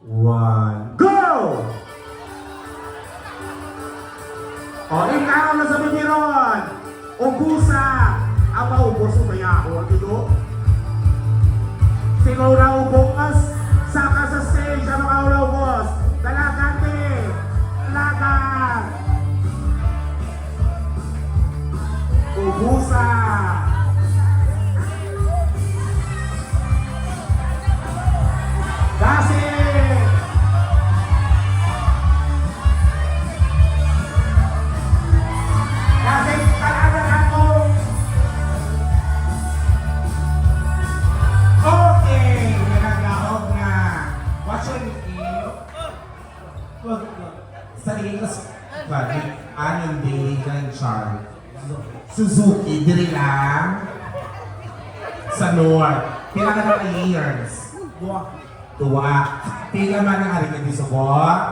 1, go! O, ikaw na sa Bibiron. Ubusa. Ang maubos mo kaya ako, dito? Sigaw na ubos. Saka sa stage, ang mga ubos. Dalagante. Lagan. Ubusa. Dasi. Dasi, talaga ako. Okay, nagagahog na. What's your name? Sa English, anong daily kang char? Suzuki, diri lang. Sa North. Pila ka ng years? Dua. Pila man ang hari ka di subot?